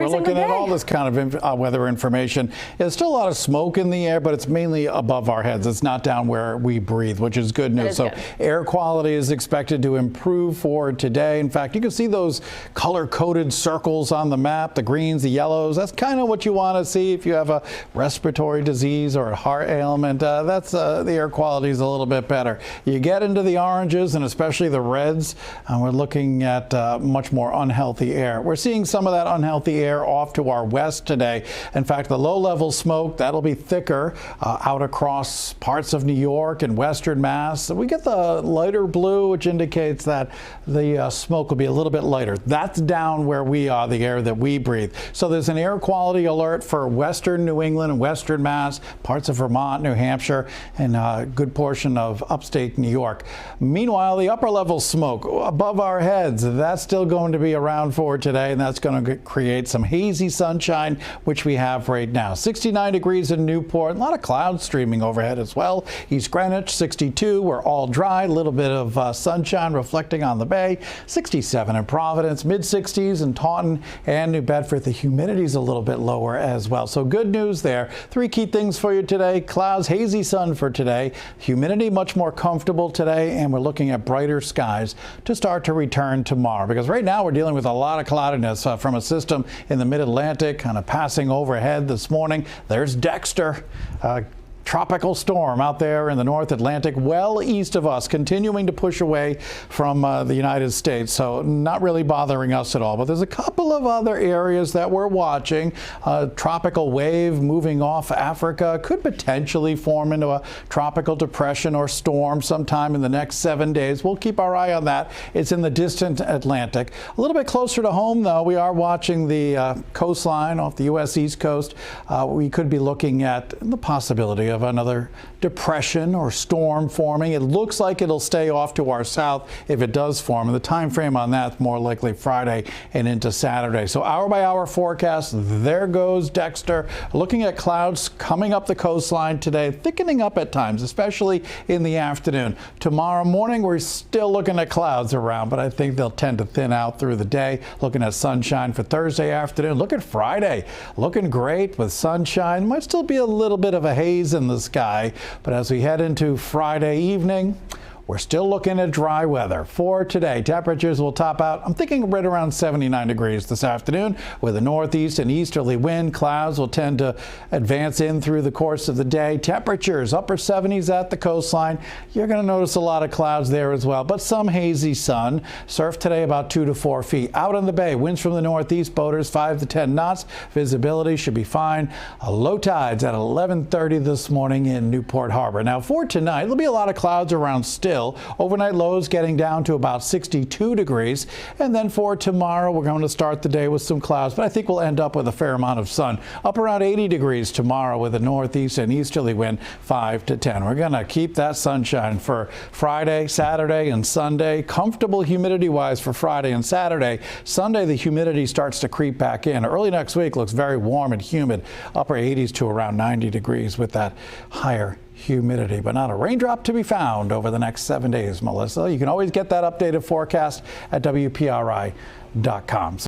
We're looking at all this kind of weather information. There's still a lot of smoke in the air, but it's mainly above our heads. It's not down where we breathe, which is good news. So air quality is expected to improve for today. In fact, you can see those color-coded circles on the map, the greens, the yellows. That's kind of what you want to see if you have a respiratory disease or a heart ailment. The air quality is a little bit better. You get into the oranges and especially the reds, and we're looking at much more unhealthy air. We're seeing some of that unhealthy air off to our west today. In fact, the low-level smoke, that'll be thicker out across parts of New York and western Mass. We get the lighter blue, which indicates that the smoke will be a little bit lighter. That's down where we are, the air that we breathe. So there's an air quality alert for western New England and western Mass, parts of Vermont, New Hampshire, and a good portion of upstate New York. Meanwhile, the upper-level smoke above our heads, that's still going to be around for today, and that's going to create some hazy sunshine, which we have right now. 69 degrees in Newport, a lot of clouds streaming overhead as well. East Greenwich, 62. We're all dry, a little bit of sunshine reflecting on the bay. 67 in Providence, mid-60s in Taunton and New Bedford. The humidity is a little bit lower as well. So good news there. Three key things for you today. Clouds, hazy sun for today. Humidity much more comfortable today, and we're looking at brighter skies to start to return tomorrow, because right now we're dealing with a lot of cloudiness from a system in the mid-Atlantic kind of passing overhead this morning. There's Dexter. Tropical storm out there in the North Atlantic, well east of us, continuing to push away from the United States. So not really bothering us at all. But there's a couple of other areas that we're watching. A tropical wave moving off Africa could potentially form into a tropical depression or storm sometime in the next 7 days. We'll keep our eye on that. It's in the distant Atlantic. A little bit closer to home, though, we are watching the coastline off the U.S. East Coast. We could be looking at the possibility of another depression or storm forming. It looks like it'll stay off to our south if it does form, and the time frame on that's more likely Friday and into Saturday. So hour by hour forecast, there goes Dexter. Looking at clouds coming up the coastline today, thickening up at times, especially in the afternoon. Tomorrow morning we're still looking at clouds around, but I think they'll tend to thin out through the day. Looking at sunshine for Thursday afternoon. Look at Friday, looking great with sunshine. Might still be a little bit of a haze in the sky, but as we head into Friday evening, we're still looking at dry weather. For today, temperatures will top out, I'm thinking right around 79 degrees this afternoon with a northeast and easterly wind. Clouds will tend to advance in through the course of the day. Temperatures upper 70s at the coastline. You're going to notice a lot of clouds there as well, but some hazy sun. Surf today about 2 to 4 feet. Out on the bay, winds from the northeast, boaters 5 to 10 knots. Visibility should be fine. Low tides at 11:30 this morning in Newport Harbor. Now for tonight, there'll be a lot of clouds around still. Overnight lows getting down to about 62 degrees. And then for tomorrow, we're going to start the day with some clouds, but I think we'll end up with a fair amount of sun. Up around 80 degrees tomorrow with a northeast and easterly wind 5 to 10. We're going to keep that sunshine for Friday, Saturday, and Sunday. Comfortable humidity-wise for Friday and Saturday. Sunday, the humidity starts to creep back in. Early next week looks very warm and humid. Upper 80s to around 90 degrees with that higher humidity, but not a raindrop to be found over the next 7 days, Melissa. You can always get that updated forecast at WPRI.com.